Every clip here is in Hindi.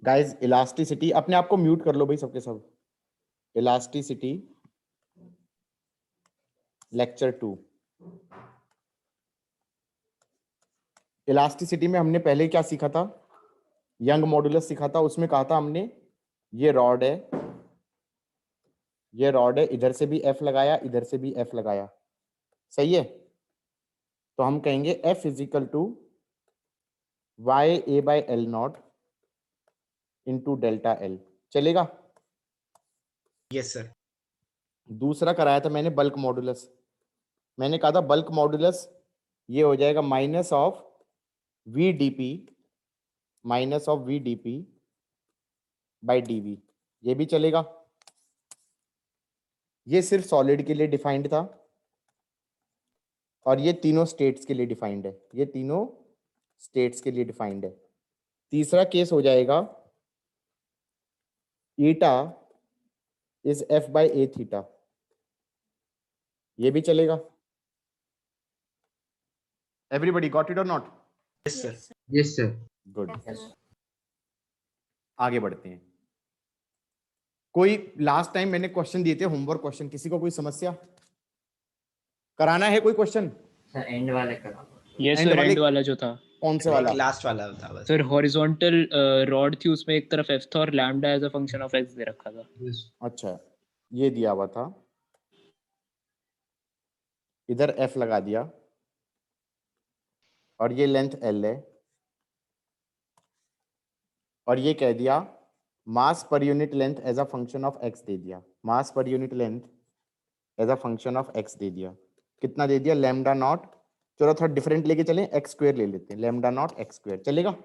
गाइस इलास्टिसिटी, अपने आप को म्यूट कर लो भाई सबके सब। Elasticity lecture 2। इलास्टिसिटी में हमने पहले क्या सीखा था? यंग मॉडुलस सीखा था। उसमें कहा था हमने ये रॉड है, ये रॉड है, इधर से भी एफ लगाया, इधर से भी एफ लगाया, सही है। तो हम कहेंगे F equal to Y A by L not into delta L, चलेगा? Yes sir. दूसरा कराया था मैंने बल्क मॉडुलस। मैंने कहा था बल्क मॉडुलस ये हो जाएगा minus of V D P, minus of V D P by D V, ये भी चलेगा। ये सिर्फ सॉलिड के लिए डिफाइंड था और ये तीनों स्टेट्स के लिए डिफाइंड है, ये तीनों स्टेट्स के लिए डिफाइंड है। तीसरा केस हो जाएगा eta is F by A theta, ये भी चलेगा। एवरीबडी गॉट इट और not? Yes sir. Yes sir. Good. आगे बढ़ते हैं। कोई लास्ट टाइम मैंने क्वेश्चन दिए थे, होमवर्क क्वेश्चन, किसी को कोई समस्या? कराना है कोई क्वेश्चन? सर एंड वाले करा। यस End सर, वाले- एंड वाला जो था कौन से वाला? लास्ट वाला था बस। सर, हॉरिजॉन्टल रॉड थी, उसमें एक तरफ एफ था और lambda as a function of X दे रखा था। अच्छा, ये दिया हुआ था, इधर एफ लगा दिया और ये लेंथ एल है और ये कह दिया mass per unit length as a function of X दे दिया, mass per unit length as a function of X दे दिया। कितना दे दिया? Lambda nought. चलो थोड़ा डिफरेंट लेके चलें, एक्स स्क्वायर ले लेते हैं, लैम्डा नॉट एक्स स्क्वायर, चलेगा?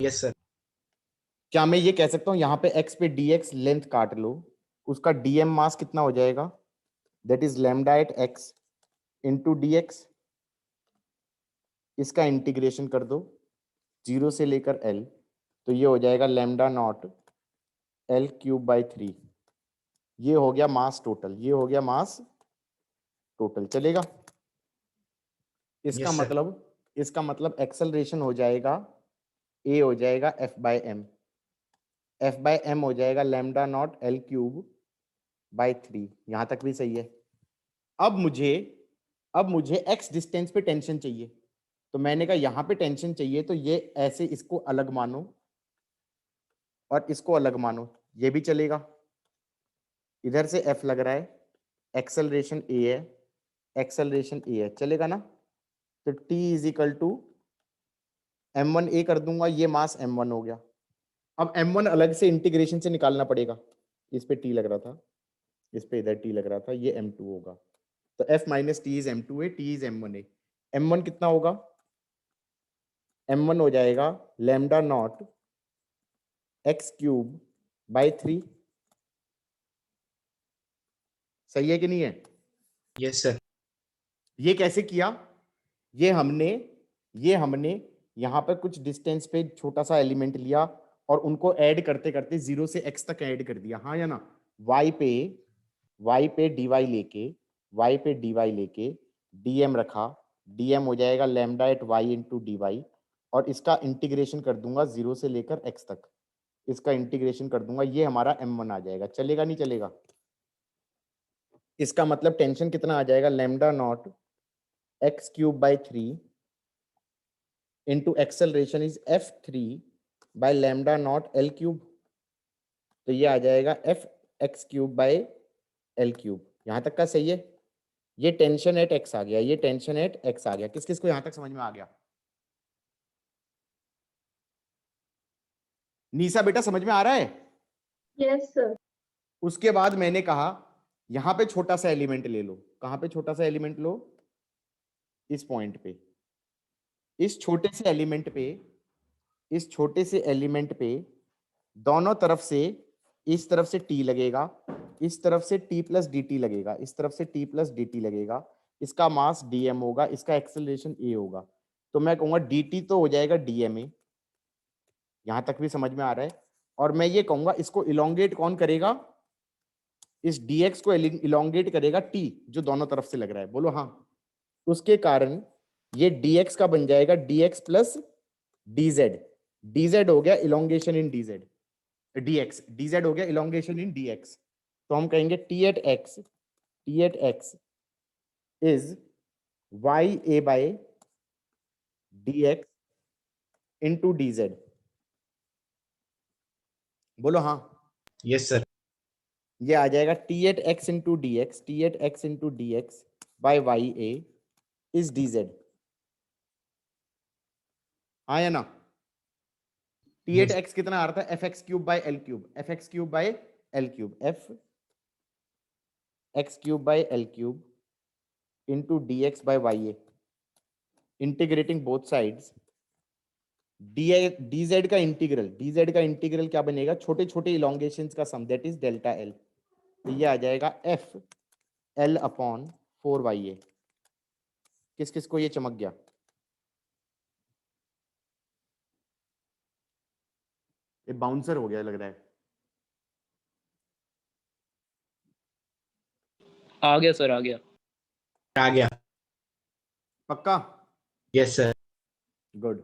Yes sir. क्या मैं ये कह सकता हूँ यहाँ पे एक्स पे dx लेंथ काट लो, उसका dm मास कितना हो जाएगा? That is lambda at X into dx। इसका इंटीग्रेशन कर दो 0 से लेकर l, तो ये हो जाएगा lambda not l cube by 3। ये हो गया मास टोटल, ये हो गया मास टोटल, चलेगा? इसका Yes, sir. इसका मतलब एक्सेलरेशन हो जाएगा a हो जाएगा f by M, F by M हो जाएगा lambda not L cube by 3। यहां तक भी सही है। अब मुझे x डिस्टेंस पे टेंशन चाहिए, तो मैंने कहा यहां पे टेंशन चाहिए तो ये ऐसे इसको अलग मानो और इसको अलग मानो, ये भी चलेगा। इधर से f लग रहा है, एक्सेलरेशन a है, एक्सेलरेशन a है, चलेगा ना? तो t is equal to m1a कर दूंगा, ये मास m1 हो गया। अब m1 अलग से इंटीग्रेशन से निकालना पड़ेगा, इस पे t लग रहा था, इस पे इधर t लग रहा था, ये m2 होगा। तो f minus T is m2a, t is m1a। m1 कितना होगा? m1 हो जाएगा lambda not x cube by 3। सही है कि नहीं है? Yes sir. ये कैसे किया? ये हमने यहाँ पर कुछ डिस्टेंस पे छोटा सा एलिमेंट लिया और उनको ऐड करते करते 0 से x तक ऐड कर दिया, हाँ या ना? y पे dy लेके dm रखा, dm हो जाएगा lambda at y into D Y, और इसका इंटीग्रेशन कर दूंगा 0 से लेकर x तक, इसका इंटीग्रेशन कर दूंगा, ये हमारा m1 आ जाएगा। चलेगा नहीं चलेगा? इसका मतलब टेंशन कितना आ जाएगा? Lambda not x cube by 3 into acceleration is f3 by lambda naught l cube, तो ये आ जाएगा f x cube by l cube. यहां तक का सही है? ये टेंशन एट x आ गया, ये टेंशन एट x आ गया। किस किस को यहां तक समझ में आ गया? नीसा बेटा समझ में आ रहा है? Yes sir. उसके बाद मैंने कहा यहां पे छोटा सा एलिमेंट ले लो। कहां पे छोटा सा एलिमेंट लो? इस पॉइंट पे। इस छोटे से एलिमेंट पे दोनों तरफ से, इस तरफ से t लगेगा, इस तरफ से t प्लस डी टी लगेगा, इस तरफ से t प्लस डी टी लगेगा। इसका मास dm होगा, इसका एक्सेलरेशन a होगा। तो मैं कहूंगा dt तो हो जाएगा dma। यहां तक भी समझ में आ रहा है? और मैं ये कहूंगा इसको इलोंगेट कौन करेगा? इस dx को इलोंगेट करेगा t, जो दोनों तरफ से लग रहा है। बोलो हाँ। उसके कारण ये dx का बन जाएगा dx प्लस dz, dz हो गया इलोंगेशन इन dz। dx, dz हो गया इलोंगेशन इन dx, तो हम कहेंगे t at x is ya by dx into dz। बोलो हाँ। Yes, sir. ये आ जाएगा t at x into dx by ya is dz। हाँ या ना? t at Yes. x कितना आ रहा था? fx cube by l cube, fx cube by l cube, f x cube by l cube into dx by ya, integrating both sides, dz का इंटीग्रल क्या बनेगा? छोटे छोटे इलोंगेशंस का सम, दैट इज डेल्टा एल। तो ये आ जाएगा f l अपॉन 4ya। किस किस को ये चमक गया? ये बाउंसर हो गया लग रहा है। आ गया सर, आ गया। आ गया। पक्का? Yes, sir. गुड,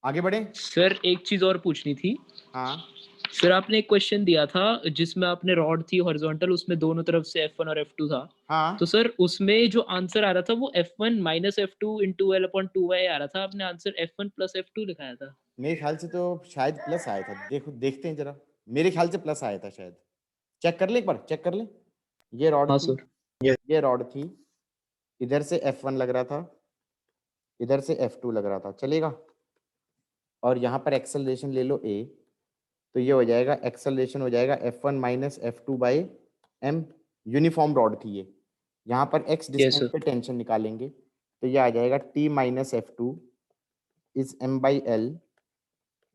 आगे बढ़े। सर एक चीज और पूछनी थी। हाँ सर आपने एक क्वेश्चन दिया था जिसमें आपने रॉड थी हॉरिजॉन्टल, उसमें दोनों तरफ से F1 और F2 था। हाँ, तो सर उसमें जो आंसर आ रहा था वो F1 minus F2 into L upon 2y आ रहा था, आपने आंसर F1 प्लस F2 लिखाया था। मेरे ख्याल से तो शायद प्लस आया था। देखो देखते हैं जरा, मेरे ख्याल से प्लस आया था शायद। चेक कर ले एक बार, चेक कर ले। ये रॉड हाँ थी, सर। ये रॉड थी, इधर से F1 लग रहा था, इधर से F2 लग रहा था, चलेगा? और यहाँ पर एक्सेलरेशन ले लो a, तो ये हो जाएगा एक्सेलरेशन हो जाएगा F1 minus F2 by m। Uniform rod थी ये। यहाँ पर x डिस्टेंस sir. पे टेंशन निकालेंगे, तो ये आ जाएगा t minus F2 is m by l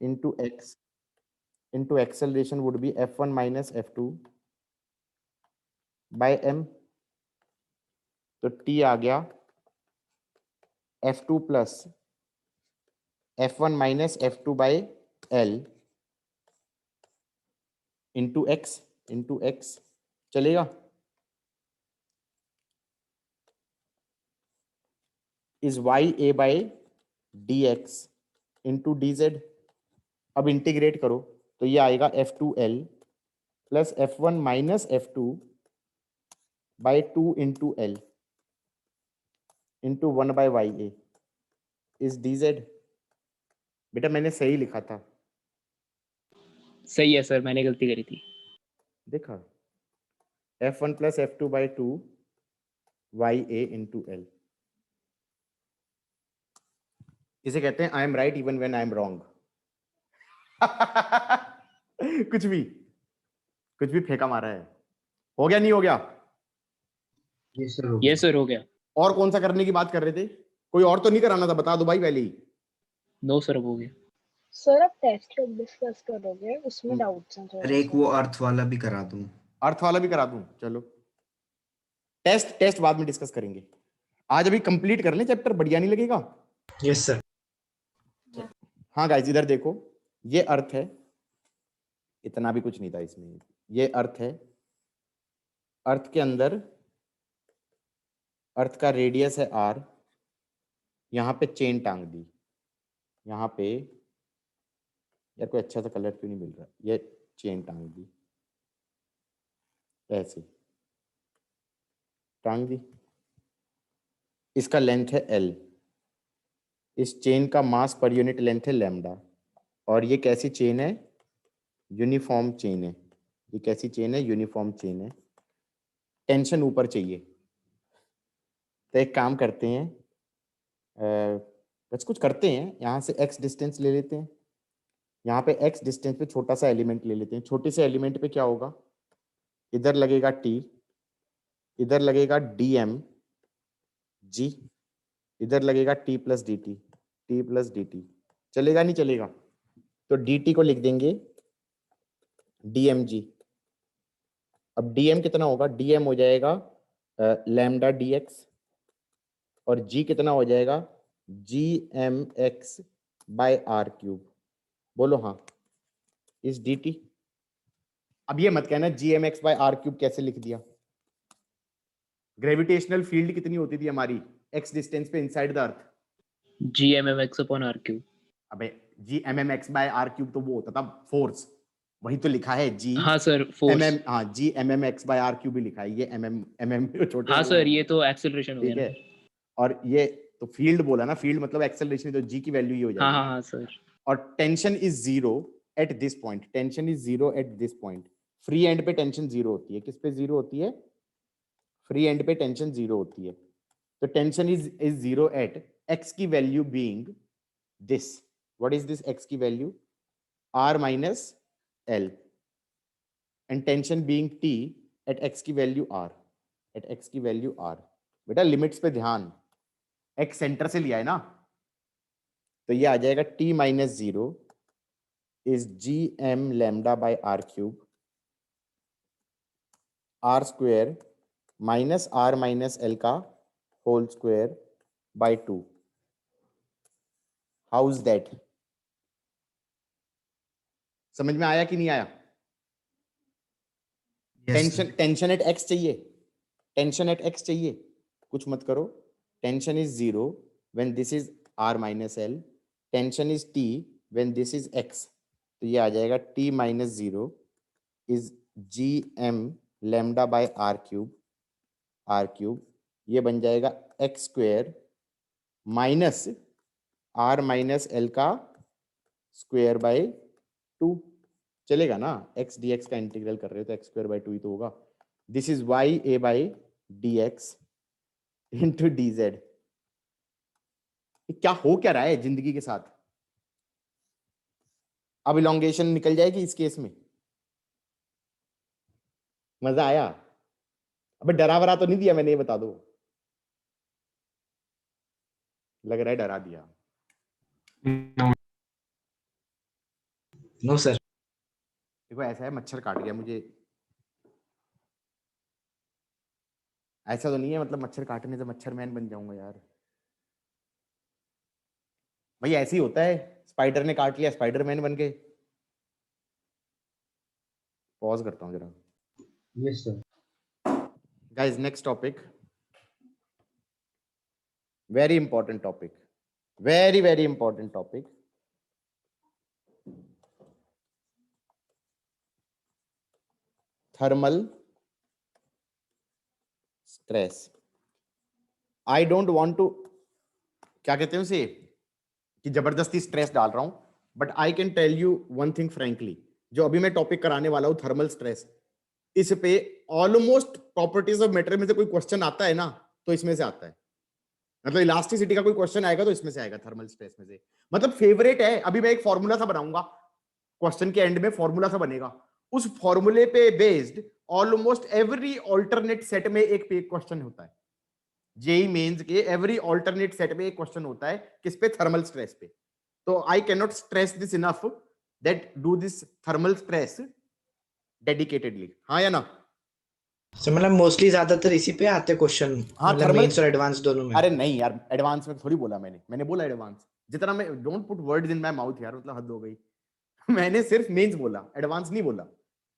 into x into acceleration would be F1 minus F2 by m। तो t आ गया F2 plus F1 minus F2 by l into x, चलेगा? Is ya by dx into dz। अब इंटीग्रेट करो तो ये आएगा F2l plus F1 minus F2 by 2 into l into 1 by ya is dz। बेटा मैंने सही लिखा था, सही है सर, मैंने गलती करी थी। देखा? F1 plus F2 by 2 ya into l। इसे कहते हैं I am right even when I am wrong. कुछ भी फेंका मारा है। हो गया नहीं हो गया? ये सर हो ये सर हो गया। और कौन सा करने की बात कर रहे थे? कोई और तो नहीं कराना था? बता दो भाई पहले ही। नो सर, हो गया। सर अब टेस्ट डिस्कस करोगे, उसमें डाउट्स हैं अरे एक वो अर्थ वाला भी करा दूं। अर्थ वाला भी करा दूं? चलो टेस्ट बाद में डिस्कस करेंगे। आज अभी कंप्लीट कर लें चैप्टर, बढ़िया नहीं लगेगा? Yes, sir. हाँ गाइस इधर देखो, ये अर्थ है, इतना भी कुछ नहीं था इसमें। ये अर्थ है, अर्थ के अंदर अर्थ का रेडियस है r, यहाँ पे चेन टांग दी, यहाँ पे यार कोई अच्छा सा कलर क्यों नहीं मिल रहा? ये चेन टांग दी, ऐसे टांग दी, इसका लेंथ है l, इस चेन का मास पर यूनिट लेंथ है लैम्डा, और ये कैसी चेन है? यूनिफॉर्म चेन है। ये कैसी चेन है? यूनिफॉर्म चेन है। टेंशन ऊपर चाहिए, तो एक काम करते हैं, बस कुछ करते हैं, यहाँ से x डिस्टेंस ले लेते हैं, यहाँ पे x डिस्टेंस पे छोटा सा एलिमेंट ले लेते हैं। छोटे से एलिमेंट पे क्या होगा? इधर लगेगा t, इधर लगेगा dm g, इधर लगेगा t प्लस dt, चलेगा नहीं चलेगा? तो dt को लिख देंगे dmg। अब dm कितना होगा? dm हो जाएगा लैम्डा dx, और g कितना हो जाएगा? gmx by r cube. बोलो हाँ, इस dt। अब ये मत कहना gmx बाय r क्यूब कैसे लिख दिया। ग्रेविटेशनल फील्ड कितनी होती थी हमारी x डिस्टेंस पे inside the earth? GMMX upon R cube. अबे gmmx बाय r क्यूब तो वो होता था फोर्स, वही तो लिखा है जी हाँ सर फोर्स। mm, हाँ जी mm(x/r³ भी लिखा है, ये mm छोटे हाँ वो सर हैं, ये तो एक्सेलरेशन हो ठीक गया है। ना। और ये तो फील्ड बोला ना, फील्ड मतलब एक्सेलरेशन, तो जी की वैल्यू ये हो हाँ जाएगी। हाँ हाँ सर। और tension is zero at this point, tension is zero at this point. Free end पे टेंशन जीरो होती है, किस पे जीरो होती है? फ्री एंड पे टेंशन जीरो होती है। तो tension is zero at x की value being this, what is this x की value? r minus l, and tension being t at x की वैल्यू r, at x की वैल्यू r। बेटा लिमिट्स पे ध्यान, x सेंटर से लिया है ना, तो ये आ जाएगा t minus zero is G M lambda by R cube r square minus r minus l का whole square by 2। How is that? समझ में आया कि नहीं आया? Yes, sir. Tension at X चाहिए, टेंशन एट एक्स चाहिए, कुछ मत करो। Tension is zero when this is r minus L, tension is t when this is x। तो ये आ जाएगा t minus zero is G M lambda by R cube, ये बन जाएगा X square minus r minus L का स्क्वेयर बाय 2। चलेगा ना, x dx का इंटीग्रल कर रहे हो तो x स्क्वायर बाई 2 ही तो होगा। This is y a by dx into D Z. क्या हो क्या रहा है जिंदगी के साथ? अब इलोंगेशन निकल जाएगी इस केस में। मजा आया? अबे डरा वरा तो नहीं दिया मैंने, ये बता दो। लग रहा है डरा दिया। No, no sir. देखो ऐसा है, मच्छर काट गया मुझे। ऐसा तो नहीं है मतलब मच्छर काटने से मच्छर मैन बन जाऊंगा यार। भाई ऐसे ही होता है, स्पाइडर ने काट लिया स्पाइडर मैन बन गए। पॉज करता हूँ जरा। Yes, sir. Guys, next topic. Very important topic. Very, very important topic. Thermal stress. I don't want to, क्या कहते हैं उसे, कि जबरदस्ती स्ट्रेस डाल रहा हूं, but I can tell you one thing frankly, जो अभी मैं टॉपिक कराने वाला हूं थर्मल स्ट्रेस, इस पे ऑलमोस्ट प्रॉपर्टीज ऑफ मैटर में से कोई क्वेश्चन आता है ना, तो इसमें से आता है। मतलब इलास्टिसिटी का कोई क्वेश्चन आएगा तो इसमें से आएगा, थर्मल स्ट्रेस में से। मतलब फेवरेट है। अभी मैं एक फॉर्मूला सा बनाऊंगा, क्वेश्चन के एंड में फॉर्मूला सा बनेगा, उस फॉर्मूले पे based almost every alternate set में एक क्वेश्चन होता है। जेई मेंस के एवरी ऑल्टरनेट सेट में एक क्वेश्चन होता है, किस पे? थर्मल स्ट्रेस पे। तो I can not stress this enough that do this thermal stress dedicatedly. हाँ या ना? सर मतलब मोस्टली ज्यादातर इसी पे आते क्वेश्चन, हाँ, मतलब thermal- मेंस और एडवांस दोनों में। अरे नहीं यार, एडवांस में थोड़ी बोला मैंने बोला एडवांस। जितना मैं, don't put words in my mouth यार, मतलब हद हो गई। मैंने सिर्फ मेंस बोला, एडवांस नहीं बोला।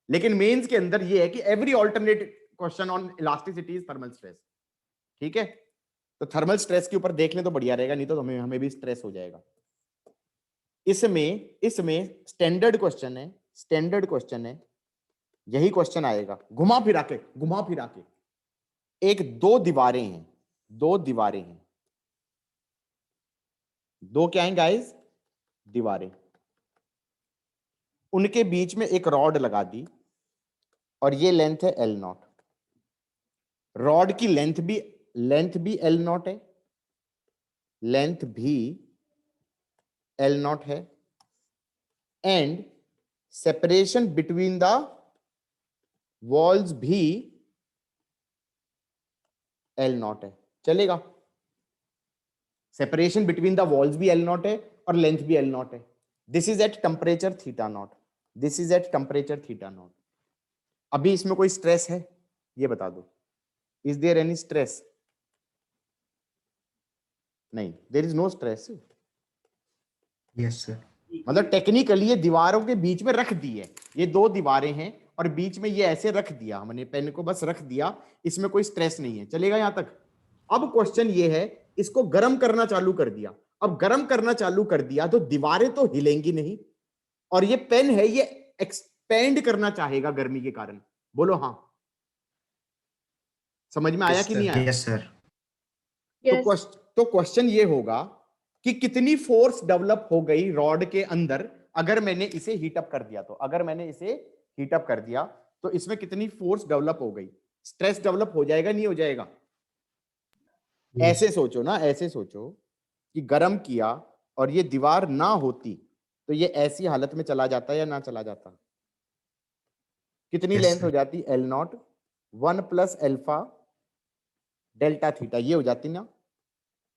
लेकिन मेंस के अंदर ये है कि every alternate question on elasticity is thermal stress. ठीक है, तो थर्मल स्ट्रेस के ऊपर देख लें तो बढ़िया रहेगा, नहीं तो हमें भी स्ट्रेस हो जाएगा। इसमें स्टैंडर्ड क्वेश्चन है, यही क्वेश्चन आएगा घुमा फिरा के। एक दो दीवारें हैं, दो क्या हैं गाइस? दीवारें। उनके बीच में एक रॉड लगा दी और ये लेंथ है L0। रॉड की लेंथ भी L0 है, लेंथ भी L0 है, and separation between the walls भी L0 है। चलेगा? सेपरेशन बिटवीन द वॉल्स भी L0 है और लेंथ भी L0 है। This is at temperature theta not. अभी इसमें कोई स्ट्रेस है? ये बता दो, इज देयर एनी स्ट्रेस? नहीं, there is no stress. Yes, sir. मतलब टेक्निकली ये दीवारों के बीच में रख दी है, ये दो दीवारें हैं और बीच में ये ऐसे रख दिया, हमने पेन को बस रख दिया, इसमें कोई स्ट्रेस नहीं है। चलेगा यहां तक? अब क्वेश्चन ये है, इसको गर्म करना चालू कर दिया। अब गर्म करना चालू कर दिया तो दीवारें तो हिलेंगी नहीं, और ये पेन है, ये एक्सपेंड करना चाहेगा गर्मी के कारण? बोलो हाँ। समझ में आया Yes, कि sir. नहीं आया? Yes, sir. तो क्वेश्चन ये होगा कि कितनी फोर्स डेवलप हो गई रॉड के अंदर अगर मैंने इसे हीट अप कर दिया। तो अगर मैंने इसे हीट अप कर दिया तो इसमें कितनी फोर्स डेवलप हो गई? स्ट्रेस डेवलप हो जाएगा नहीं हो जाएगा? Yes. ऐसे सोचो ना, ऐसे सोचो कि गर्म किया और ये दीवार ना होती तो ये ऐसी हालत में चला जाता या ना चला जाता? कितनी Yes, लेंथ sir. हो जाती? L not 1 plus alpha delta theta, ये हो जाती ना,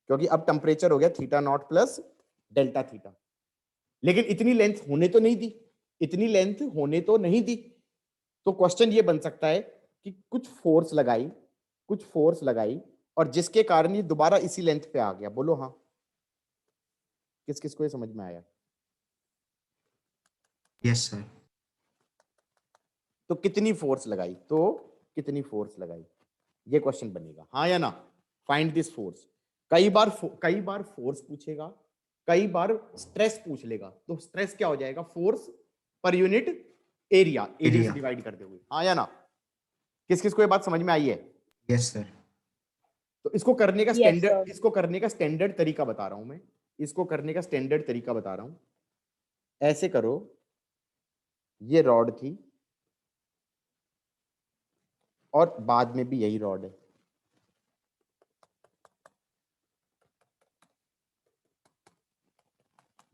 क्योंकि अब टेम्परेचर हो गया theta naught plus delta theta. लेकिन इतनी लेंथ होने तो नहीं दी, इतनी लेंथ होने तो नहीं दी। तो क्वेश्चन ये बन सकता है कि कुछ फोर्स लगाई, कुछ फोर्स लगाई और जिसके कारण ये दोबारा इसी लेंथ पे आ गया। बोलो हाँ। किस किस को ये समझ में आया? Yes, sir. तो कितनी फोर्स लगाई? तो कितनी फोर्स लगाई, ये क्वेश्चन बनेगा, हाँ या ना? Find this force. कई बार फोर्स पूछेगा, कई बार स्ट्रेस पूछ लेगा। तो स्ट्रेस क्या हो जाएगा? फोर्स पर यूनिट एरिया से Area. डिवाइड करते हुए, हाँ या ना? किस किस को ये बात समझ में आई है? Yes, sir. तो इसको करने का Yes, sir. स्टैंडर्ड तरीका बता रहा हूं मैं। इसको करने का स्टैंडर्ड तरीका बता रहा हूं। ऐसे करो, ये रॉड थी और बाद में भी यही रॉड है।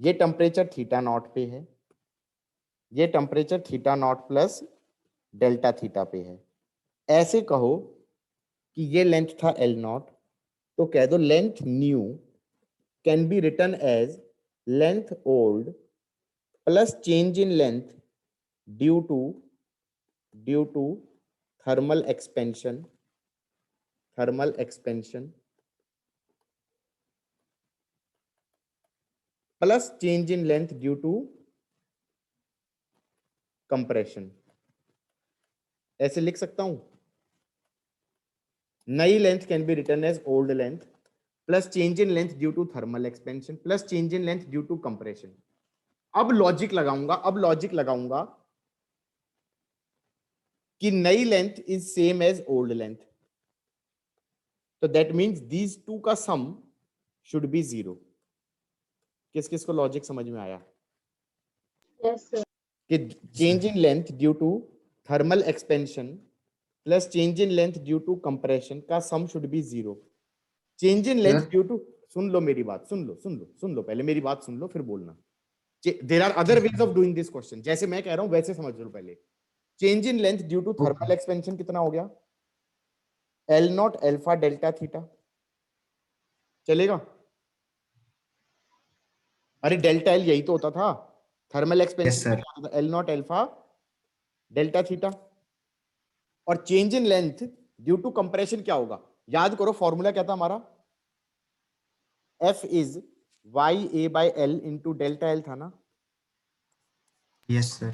ये टेम्परेचर थीटा नॉट पे है, ये temperature theta not plus delta theta पे है। ऐसे कहो कि ये लेंथ था एल नॉट, तो कह दो length new can be written as length old plus change in length due to thermal expansion plus change in length due to compression. ऐसे लिख सकता हूं, नई length can be written as old length plus change in length due to thermal expansion plus change in length due to compression. अब लॉजिक लगाऊंगा कि नई लेंथ is same as old length, तो दैट मींस दीज टू का सम शुड बी 0। किस किस को लॉजिक समझ में आया? Yes, sir. कि change in length due to thermal expansion plus change in length due to compression का sum should be 0। Change in length Sir. Due to, सुन लो मेरी बात, सुन लो पहले मेरी बात सुन लो फिर बोलना। There are other ways of doing this question, जैसे मैं कह रहा हूं वैसे समझ लो पहले। Change in length due to thermal expansion कितना हो गया? L naught alpha delta theta, चलेगा? अरे डेल्टा एल यही तो होता था, thermal Yes, expansion sir. L naught alpha delta theta. और change in length due to compression क्या होगा? याद करो फॉर्मूला क्या था हमारा? F is why A by L into delta L था ना? Yes, sir.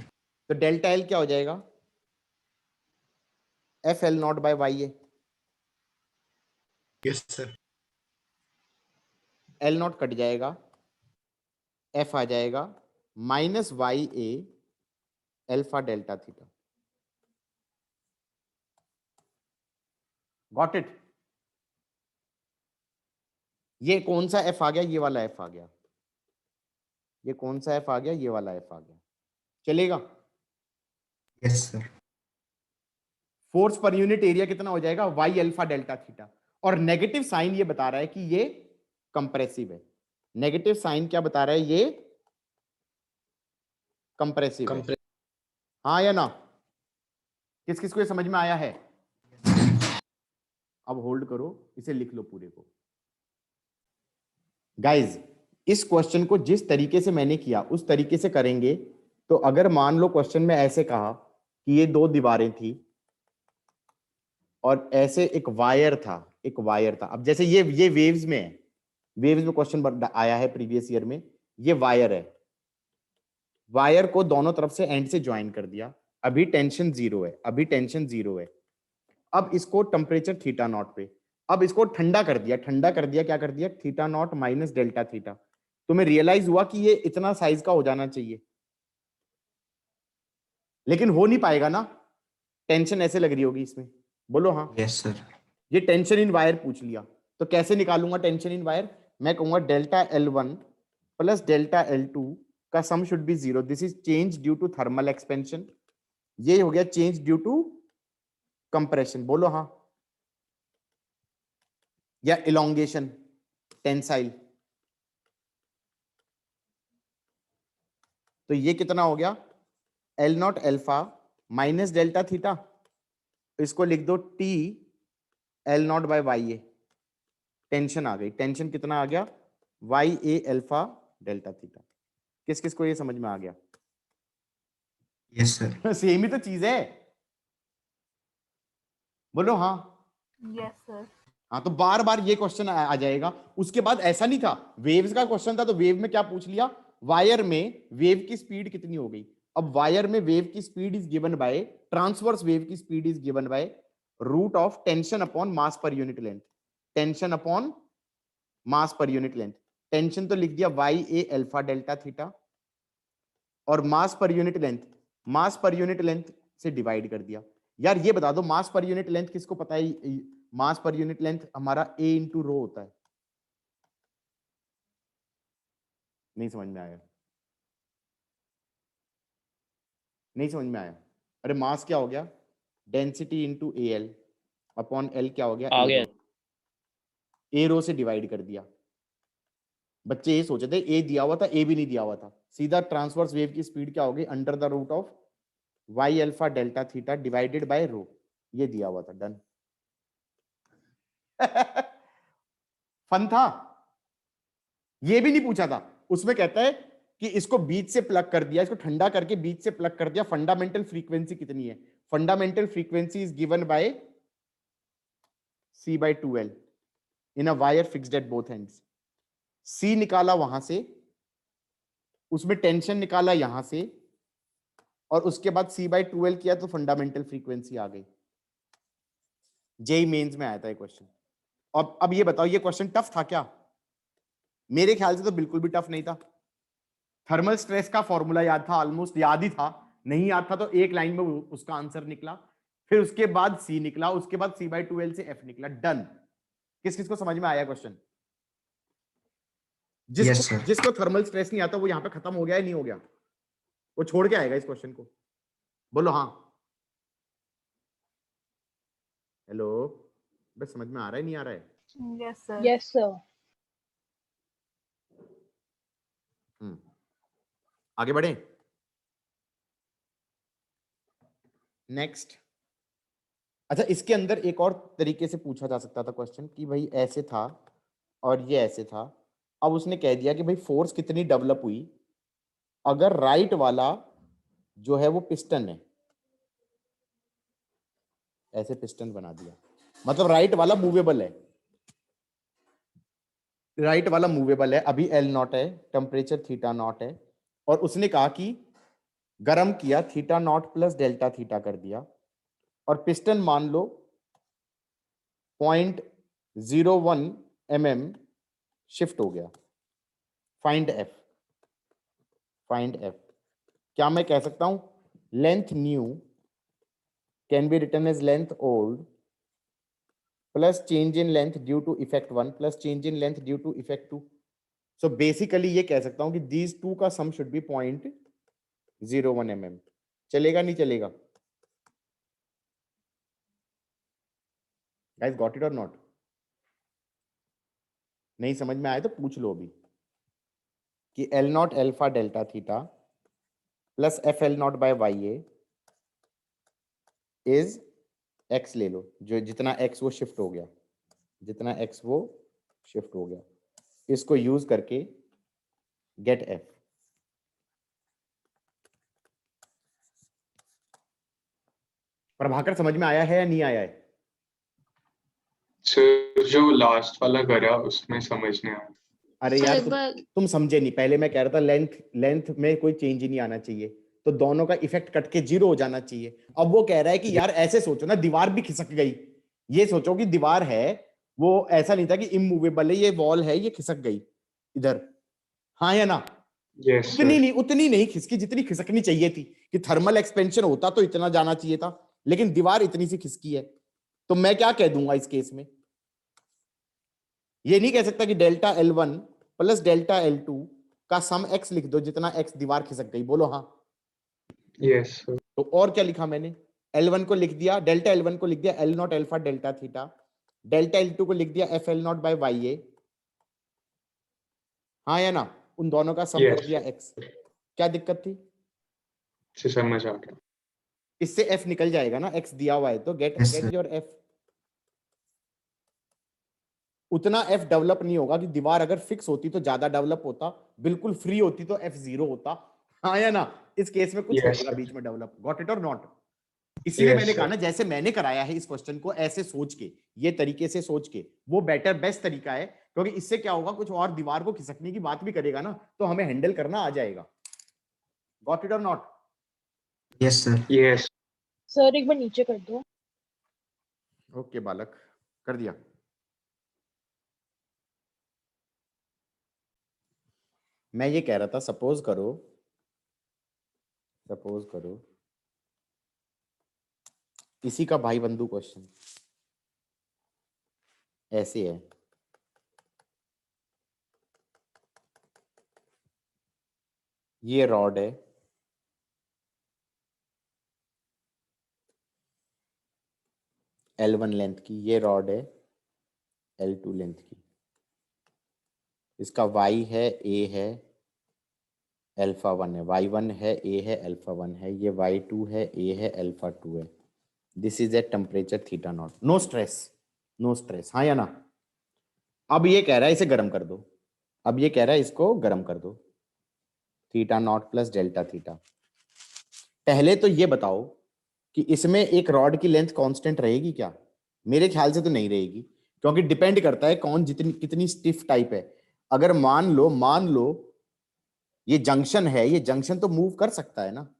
तो डेल्टा एल क्या हो जाएगा? F L not by Y A. Yes, sir. L not cut जाएगा, एफ आ जाएगा minus Y A alpha delta theta. Got it? ये कौन सा एफ आ गया? ये वाला एफ आ गया। ये कौन सा एफ आ गया? ये वाला एफ आ गया। चलेगा? Yes, sir. फोर्स पर यूनिट एरिया कितना हो जाएगा? Y alpha delta theta. और नेगेटिव साइन ये बता रहा है कि ये कंप्रेसिव है। नेगेटिव साइन क्या बता रहा है? ये कंप्रेसिव है, हाँ या ना? किस किस को ये समझ में आया है? अब होल्ड करो, इसे लिख लो पूरे को। गाइज, इस क्वेश्चन को जिस तरीके से मैंने किया उस तरीके से करेंगे तो अगर मान लो क्वेश्चन में ऐसे कहा कि ये दो दीवारें थी और ऐसे एक वायर था, अब जैसे ये वेव्स में है, वेव्स में क्वेश्चन आया है प्रीवियस ईयर में, ये वायर है, वायर को दोनों तरफ से एंड से ज्वाइन कर दिया, अभी टेंशन जीरो है, अब इसको टेम्परेचर थीटा नॉट पे, अब इसको ठंडा कर दिया, क्या कर दिया? Theta naught minus delta theta. तुम्हें रियलाइज हुआ कि ये इतना साइज का हो जाना चाहिए, लेकिन हो नहीं पाएगा ना, टेंशन ऐसे लग रही होगी इसमें, बोलो हाँ। Yes sir. ये टेंशन इन वायर पूछ लिया, तो कैसे निकालूंगा टेंशन इन वायर? मैं कहूंगा delta L1 plus delta L2 का sum should be 0। This is change due to thermal expansion, ये हो गया चेंज ड्यू टू कंप्रेशन, बोलो हाँ। या इलोंगेशन, टेंसाइल, तो ये कितना हो गया? L not alpha minus delta theta, इसको लिख दो T L naught by Y A. Tension आ गई, टेंशन कितना आ गया? Y A alpha delta theta. किस किस को ये समझ में आ गया? Yes sir. सेम ही तो चीज है, बोलो हाँ। Yes sir. हाँ, तो बार बार ये क्वेश्चन आ जाएगा। उसके बाद ऐसा नहीं था, वेव्स का क्वेश्चन था, तो वेव में क्या पूछ लिया? वायर में वेव की स्पीड कितनी हो गई? अब वायर में वेव की speed is given by, transverse wave की speed is given by root of tension upon mass per unit length. Tension upon mass per unit length, tension तो लिख दिया Y A alpha delta theta, और मास पर यूनिट लेंथ, मास पर यूनिट लेंथ से डिवाइड कर दिया। यार ये बता दो, मास पर यूनिट लेंथ किसको पता है? मास पर यूनिट लेंथ हमारा A इंटू रो होता है। नहीं समझ में आया? नहीं समझ में आया? अरे मास क्या हो गया? Density into AL upon L क्या हो गया? आ गया। A रो से डिवाइड कर दिया। बच्चे ये सोचे थे A दिया हुआ था, A भी नहीं दिया हुआ था, सीधा ट्रांसवर्स वेव की स्पीड क्या हो गई? Under the root of Y alpha delta theta divided by rho, ये दिया हुआ था। डन। फन था, ये भी नहीं पूछा था। उसमें कहता है कि इसको बीच से प्लग कर दिया, इसको ठंडा करके बीच से प्लग कर दिया, फंडामेंटल फ्रीक्वेंसी कितनी है? Fundamental frequency is given bye C/2L in a wire fixed at both ends. C निकाला वहां से, उसमें टेंशन निकाला यहां से, और उसके बाद C/2L किया तो फंडामेंटल फ्रीक्वेंसी आ गई। जेई मेंस में आया था ये क्वेश्चन। अब ये बताओ, ये क्वेश्चन टफ था क्या? मेरे ख्याल से तो बिल्कुल भी टफ नहीं था। थर्मल स्ट्रेस का फॉर्मूला याद था, ऑलमोस्ट याद ही था। नहीं याद था तो एक लाइन में उसका आंसर निकला, फिर उसके बाद C निकला, उसके बाद C/2L से F निकला। डन। किस किस को समझ में आया क्वेश्चन? जिसको थर्मल स्ट्रेस नहीं आता वो यहां पे खत्म हो गया है, नहीं हो गया? वो छोड़ के आएगा इस क्वेश्चन को, बोलो हाँ। हेलो, बस समझ में आ रहा है नहीं आ रहा है? Yes sir. Yes sir. आगे बढ़े। नेक्स्ट। अच्छा, इसके अंदर एक और तरीके से पूछा जा सकता था क्वेश्चन कि भाई ऐसे था और ये ऐसे था। अब उसने कह दिया कि भाई फोर्स कितनी डेवलप हुई अगर राइट वाला जो है वो पिस्टन है, ऐसे पिस्टन बना दिया, मतलब राइट वाला मूवेबल है, राइट वाला मूवेबल है, अभी L नॉट है, टेम्परेचर थीटा नॉट है, और उसने कहा कि गरम किया, theta naught plus delta theta कर दिया, और पिस्टन मान लो 0.01 mm शिफ्ट हो गया। Find F। Find F। क्या मैं कह सकता हूं length new can be written as length old plus change in length due to effect 1 plus change in length due to effect 2। So basically ये कह सकता हूं कि दीज टू का सम शुड बी 0.01 mm। चलेगा नहीं चलेगा? गाइस गॉट इट और नॉट? नहीं समझ में आया तो पूछ लो अभी कि L not alpha delta theta plus FL not by Y A is X। ले लो, जो जितना X वो शिफ्ट हो गया, जितना X वो शिफ्ट हो गया, इसको यूज करके गेट F। प्रभाकर समझ में आया है या नहीं आया है? सर जो लास्ट वाला करा उसमें समझ नहीं आया। अरे यार तुम समझे नहीं। पहले मैं कह रहा था लेंथ में कोई चेंज ही नहीं आना चाहिए, तो दोनों का इफेक्ट कट के 0 हो जाना चाहिए। अब वो कह रहा है कि यार ऐसे सोचो ना, दीवार भी खिसक गई, ये सोचो कि दीवार है, वो ऐसा नहीं था कि इमूवेबल है, ये वॉल है, ये खिसक गई इधर, हाँ या ना? यस उतनी नहीं खिसकी जितनी खिसकनी चाहिए थी, कि थर्मल एक्सपेंशन होता तो इतना जाना चाहिए था, लेकिन दीवार इतनी सी खिसकी है। तो मैं क्या कह दूंगा इस केस में, ये नहीं कह सकता कि delta L1 plus delta L2 का सम x लिख दो जितना x दीवार खिसक गई, बोलो हाँ। यस तो और क्या लिखा मैंने, L1 को लिख दिया, डेल्टा L1 को लिख दिया L not alpha delta theta, delta L2 को लिख दिया FL नॉट बाय YA, हाँ या ना, उन दोनों का सम कर Yes. दिया x। क्या दिक्कत थी, से समझ आ गया। इससे f निकल जाएगा ना, x दिया हुआ है तो get Yes, get sir. Your f। उतना f डेवलप नहीं होगा कि दीवार अगर फिक्स होती तो ज्यादा डेवलप होता, बिल्कुल फ्री होती तो f 0 होता, हाँ या ना। इस केस में कुछ Yes, होगा sir. बीच में डेवलप, गॉट इट और नॉट। इसीलिए Yes, मैंने कहा sir. ना, जैसे मैंने कराया है इस क्वेश्चन को, ऐसे सोच के, ये तरीके से सोच के, वो बेटर बेस्ट तरीका है, क्योंकि इससे क्या होगा, कुछ और दीवार को खिसकने की बात भी करेगा ना, तो हमें हैंडल करना आ जाएगा। गॉट इट और not? Yes, sir. Yes. Sir एक बार नीचे कर दो। ओके बालक, कर दिया। मैं ये कह रहा था, सपोज करो इसी का भाई बंधु क्वेश्चन ऐसे है, ये रॉड है, L1 लेंथ की, ये रॉड है L2 लेंथ की, इसका y है, a है, अल्फा 1 है, y1 है, a है, अल्फा 1 है, ये y2 है, a है, अल्फा 2 है। This is at temperature theta not, no stress, हाँ या ना। अब ये कह रहा है इसे गर्म कर दो, अब ये कह रहा है इसको गर्म कर दो, theta naught plus delta theta. पहले तो ये बताओ कि इसमें एक रॉड की लेंथ कांस्टेंट रहेगी क्या? मेरे ख्याल से तो नहीं रहेगी, क्योंकि डिपेंड करता है कौन जितनी कितनी स्टिफ टाइप है। अगर मान लो ये जंक्शन है, ये जंक्शन तो मूव कर सकता है ना,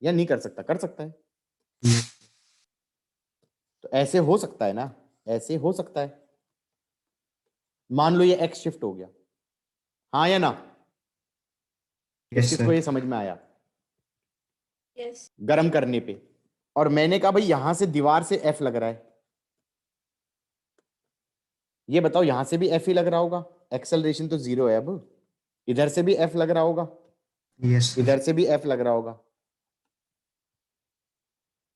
या नहीं कर सकता? कर सकता है। तो ऐसे हो सकता है ना, ऐसे हो सकता है। मान लो ये एक्स शिफ्ट हो गया, हाँ या ना? किस Yes, किस sir. को ये समझ में आया? यस गर्म करने पे। और मैंने कहा भाई यहां से दीवार से एफ लग रहा है, ये बताओ यहां से भी एफ ही लग रहा होगा, एक्सेलरेशन तो 0 है। अब इधर से भी एफ लग रहा होगा, Yes, sir. इधर से भी एफ लग रहा होगा।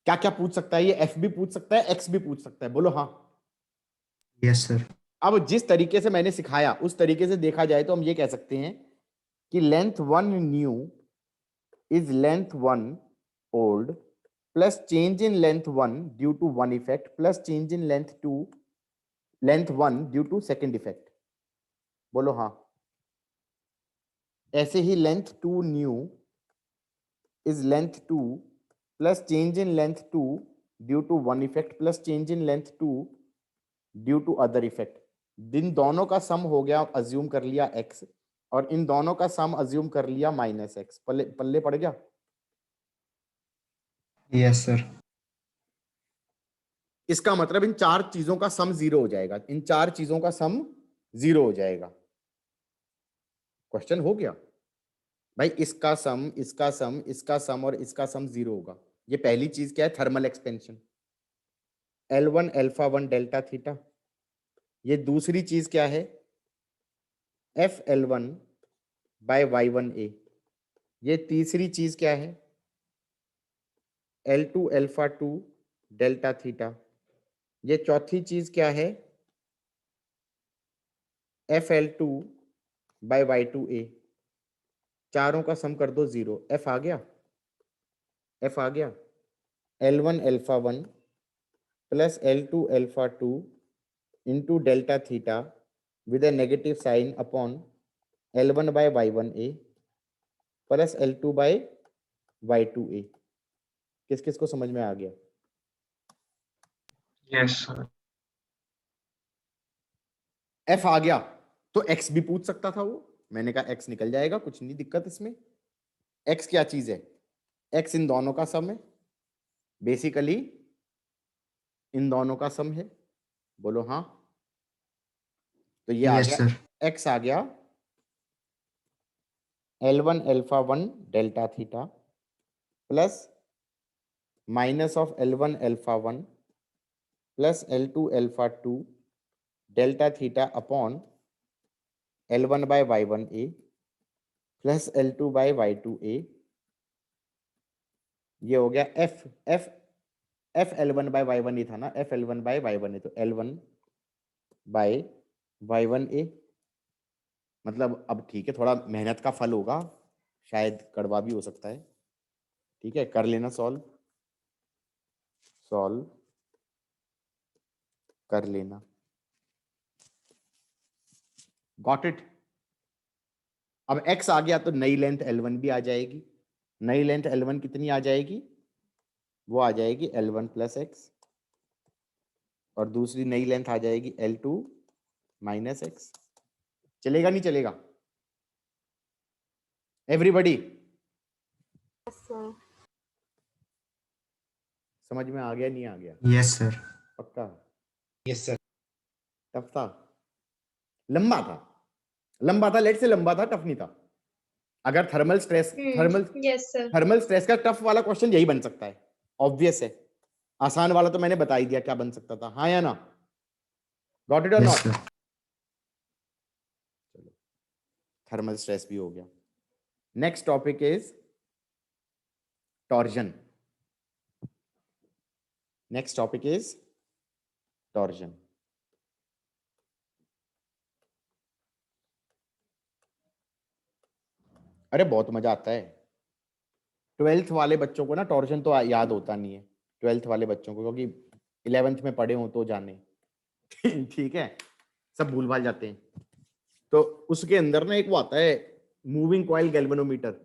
क्या क्या पूछ सकता है ये? एफ भी पूछ सकता है, एक्स भी पूछ सकता है, बोलो हाँ। Yes, sir. अब जिस तरीके से मैंने सिखाया उस तरीके से देखा जाए तो हम ये कह सकते हैं कि length 1 new is length 1 old plus change in length 1 due to one effect plus change in length 1 due to second effect, बोलो हाँ। ऐसे ही length 2 new is length 2 plus change in length 2 due to one effect plus change in length 2 due to other effect। इन दोनों का सम हो गया, अज्यूम कर लिया x, और इन दोनों का सम अज्यूम कर लिया -x। पल्ले पल्ले पड़ गया? Yes, sir. इसका मतलब इन चार चीजों का सम 0 हो जाएगा, इन चार चीजों का सम 0 हो जाएगा। क्वेश्चन हो गया भाई, इसका सम, इसका सम, इसका सम और इसका सम 0 होगा। ये पहली चीज क्या है? Thermal expansion, L1 alpha 1 delta theta. ये दूसरी चीज क्या है? FL1 bye Y1A। ये तीसरी चीज क्या है? L2 alpha 2 delta theta. ये चौथी चीज क्या है? FL2 bye Y2A। चारों का सम कर दो 0। F आ गया, F आ गया। L1 alpha 1 plus L2 alpha 2 into delta theta with a negative sign upon L1 by Y1A plus L2 by Y2A। किस किस को समझ में आ गया? Yes, sir. F आ गया तो X भी पूछ सकता था वो, मैंने कहा X निकल जाएगा, कुछ नहीं दिक्कत इसमें। X क्या चीज है? X इन दोनों का सम है, बेसिकली इन दोनों का सम है, बोलो हाँ। तो ये आ Yes, गया sir. X आ गया L1 alpha 1 delta theta plus minus of L1 alpha 1 plus L2 alpha 2 delta theta upon L1 by y1a plus L2 by y2a। ये हो गया f L1 by y1 ही था ना, f L1 by y1a, तो L1 by y1a। मतलब अब ठीक है, थोड़ा मेहनत का फल होगा, शायद कड़वा भी हो सकता है। ठीक है, कर लेना, सॉल्व कर लेना। Got it. अब x आ गया तो नई लेंथ L1 भी आ जाएगी। नई लेंथ L1 कितनी आ जाएगी? वो आ जाएगी L1 प्लस एक्स, और दूसरी नई लेंथ आ जाएगी L2 माइनस एक्स। चलेगा नहीं चलेगा? एवरीबॉडी समझ में आ गया नहीं आ गया? Yes sir. पक्का? Yes sir. टफ था? लंबा था, लेट से लंबा था, टफ नहीं था। अगर thermal stress yes sir. Thermal stress का टफ वाला क्वेश्चन यही बन सकता है, ऑब्वियस है। आसान वाला तो मैंने बता ही दिया क्या बन सकता था, हाँ या ना? गॉट इट और यस नॉट? सर। चलो, थर्मल स्ट्रेस भी हो गया। Next topic is torsion. Next topic is torsion. अरे बहुत मजा आता है। 12th वाले बच्चों को ना टॉर्जन तो याद होता नहीं है, 12th वाले बच्चों को, क्योंकि 11th में पढ़े हो तो जाने। ठीक है, सब भूल भाल जाते हैं। तो उसके अंदर ना एक वो आता है मूविंग कॉइल गैल्वेनोमीटर,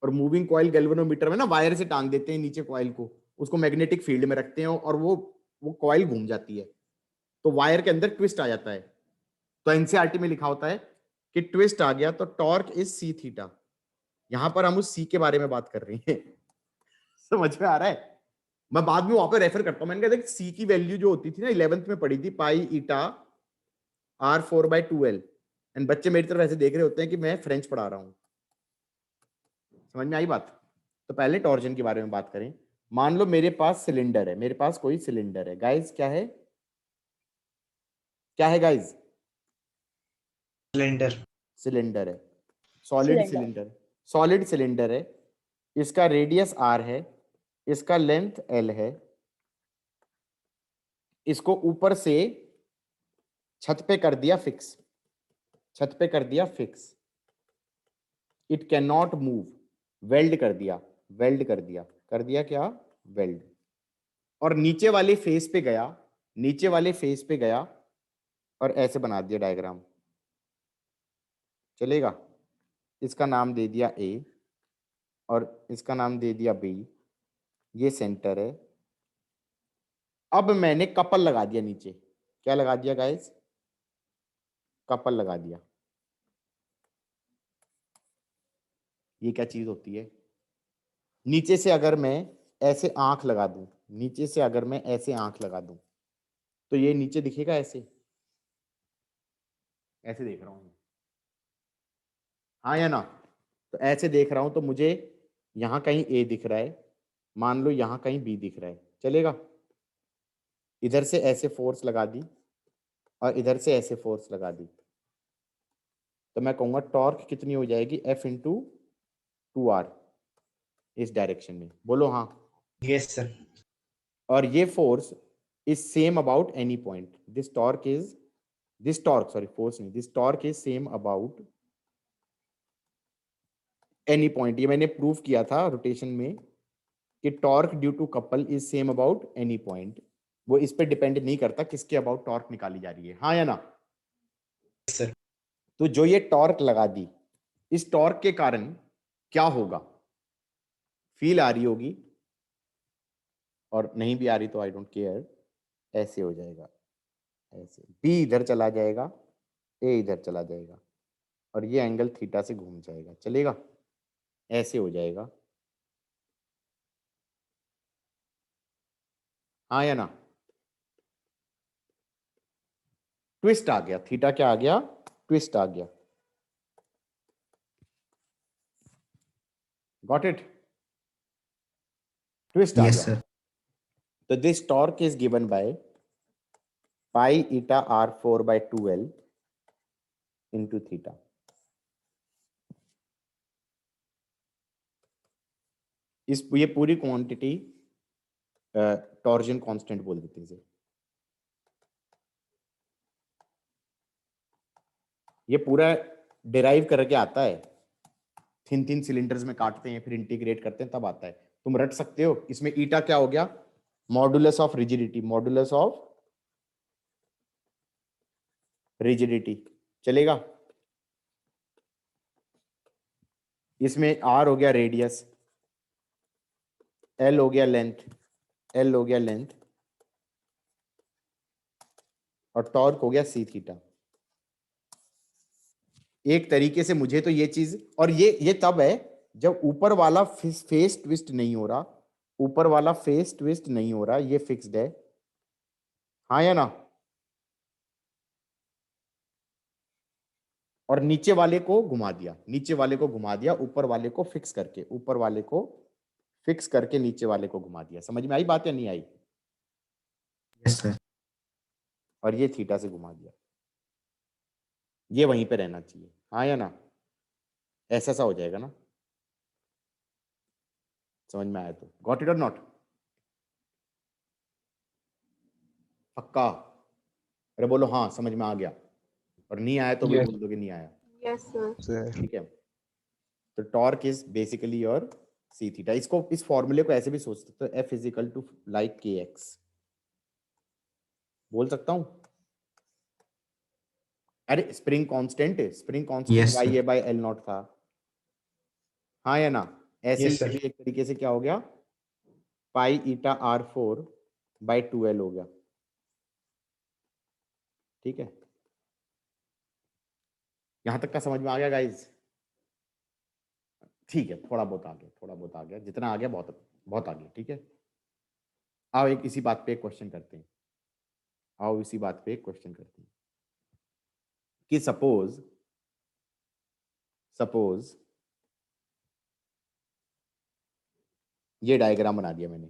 और मूविंग कॉइल गैल्वेनोमीटर में ना वायर से टांग देते हैं नीचे कॉइल को, उसको मैग्नेटिक फील्ड में रखते हैं और वो कॉइल घूम जाती है, तो वायर के अंदर ट्विस्ट आ जाता है। तो एनसीईआरटी में लिखा होता है कि ट्विस्ट आ गया तो टॉर्क इज सी थीटा। यहां पर हम उस सी के बारे में बात कर रहे हैं। समझ में आ रहा है? मैं बाद में वहां पे रेफर करता हूं। मैंने कहा देख, सी की वैल्यू जो होती थी ना 11th में पढ़ी थी, पाई ईटा R4/2L। एंड बच्चे मेरी तरफ ऐसे देख रहे होते हैं कि मैं फ्रेंच पढ़ा रहा हूं। समझ में आई बात? तो पहले टॉर्जन के बारे में बात करें। मान लो मेरे पास सिलेंडर है, मेरे पास कोई सिलेंडर है गाइस। क्या है? क्या है गाइस? सिलेंडर। सिलेंडर है, सॉलिड सिलेंडर। सॉलिड सिलेंडर है, इसका रेडियस R है, इसका लेंथ L है। इसको ऊपर से छत पे कर दिया फिक्स, छत पे कर दिया fix. It can not move, weld कर दिया, वेल्ड कर दिया क्या? वेल्ड। और नीचे वाले फेस पे गया, नीचे वाले फेस पे गया और ऐसे बना दिया डायग्राम। चलेगा? इसका नाम दे दिया A और इसका नाम दे दिया B। ये सेंटर है। अब मैंने कपल लगा दिया नीचे। क्या लगा दिया गाइस? कपल लगा दिया। ये क्या चीज होती है? नीचे से अगर मैं ऐसे आंख लगा दूं, नीचे से अगर मैं ऐसे आंख लगा दूं, तो ये नीचे दिखेगा ऐसे, ऐसे देख रहा हूं, हाँ या ना? तो ऐसे देख रहा हूं तो मुझे यहां कहीं A दिख रहा है, मान लो यहां कहीं B दिख रहा है। चलेगा? इधर से ऐसे फोर्स लगा दी और इधर से ऐसे फोर्स लगा दी, तो मैं कहूंगा टॉर्क कितनी हो जाएगी? F इंटू 2R इस डायरेक्शन में। बोलो हाँ। Yes sir. और ये force is same about any point. This torque sorry force नहीं, this torque is same about any point. ये मैंने प्रूव किया था रोटेशन में कि torque due to couple is same about any point. वो इस पे डिपेंड नहीं करता किसके अबाउट टॉर्क निकाली जा रही है, हाँ या ना? सर। तो जो ये टॉर्क लगा दी, इस टॉर्क के कारण क्या होगा? फील आ रही होगी, और नहीं भी आ रही तो आई डोंट केयर। ऐसे हो जाएगा, ऐसे B इधर चला जाएगा, A इधर चला जाएगा, और ये एंगल थीटा से घूम जाएगा। चलेगा? ऐसे हो जाएगा, हाँ या ना? ट्विस्ट आ गया, थीटा क्या आ गया? ट्विस्ट आ गया। Got it? ट्विस्ट आ Yes, गया। sir. तो this torque is given by pi eta r4 by 2l into theta. ये पूरी क्वांटिटी टॉर्जन कांस्टेंट बोल देते हैं इसे। ये पूरा डिराइव करके आता है, थिन थिन सिलेंडर्स में काटते हैं फिर इंटीग्रेट करते हैं तब आता है। तुम रट सकते हो। इसमें ईटा क्या हो गया? Modulus of rigidity, modulus of rigidity चलेगा। इसमें आर हो गया रेडियस, एल हो गया लेंथ, एल हो गया लेंथ, और टॉर्क हो गया सी थीटा। एक तरीके से मुझे तो ये चीज, और ये तब है जब ऊपर वाला फेस ट्विस्ट नहीं हो रहा, ऊपर वाला फेस ट्विस्ट नहीं हो रहा, ये फिक्स्ड है, हाँ या ना? और नीचे वाले को घुमा दिया, नीचे वाले को घुमा दिया, ऊपर वाले को फिक्स करके, ऊपर वाले को फिक्स करके नीचे वाले को घुमा दिया। समझ में आई बात या नहीं आई? Yes, sir. और ये थीटा से घुमा दिया, ये वहीं पे रहना चाहिए, हाँ या ना? ऐसा सा हो जाएगा ना? समझ में आया तो? गॉट इट और नॉट? पक्का? अरे बोलो हाँ समझ में आ गया, और नहीं आया तो भी Yes. बोल दो कि नहीं आया। Yes sir. ठीक है, तो torque is basically your C theta. इसको, इस फॉर्मूले को ऐसे भी सोच सकते हो, F is equal to like K X, बोल सकता हूं। अरे स्प्रिंग कांस्टेंट है, spring constant Yes, Y sir. A by L not था, हाँ या ना? ऐसे Yes, ही sir. ये भी एक तरीके से क्या हो गया, पाई ईटा r4 by 2l हो गया। ठीक है, यहां तक का समझ में आ गया गाइज? ठीक है, थोड़ा बहुत आ गया, थोड़ा बहुत आ गया, जितना आ गया बहुत बहुत आ गया। ठीक है, आओ एक इसी बात पे एक क्वेश्चन करते हैं, आओ इसी बात पे एक क्वेश्चन करते हैं कि सपोज सपोज ये डायग्राम बना दिया मैंने,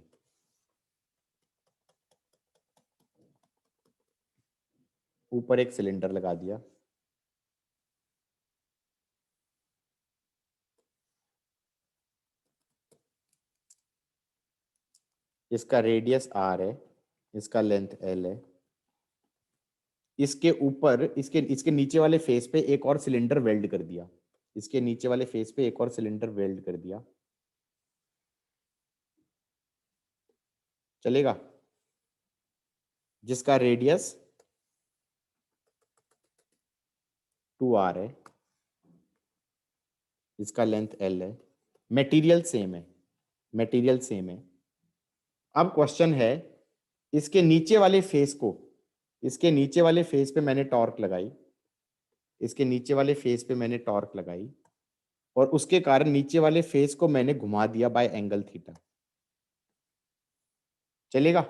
ऊपर एक सिलेंडर लगा दिया, इसका रेडियस r है, इसका लेंथ l है, इसके ऊपर, इसके इसके नीचे वाले फेस पे एक और सिलेंडर वेल्ड कर दिया, इसके नीचे वाले फेस पे एक और सिलेंडर वेल्ड कर दिया, चलेगा? जिसका रेडियस 2r है, इसका लेंथ l है, मटेरियल सेम है, मटेरियल सेम है। अब क्वेश्चन है, इसके नीचे वाले फेस को, इसके नीचे वाले फेस पे मैंने टॉर्क लगाई, इसके नीचे वाले फेस पे मैंने टॉर्क लगाई, और उसके कारण नीचे वाले फेस को मैंने घुमा दिया बाय एंगल थीटा, चलेगा?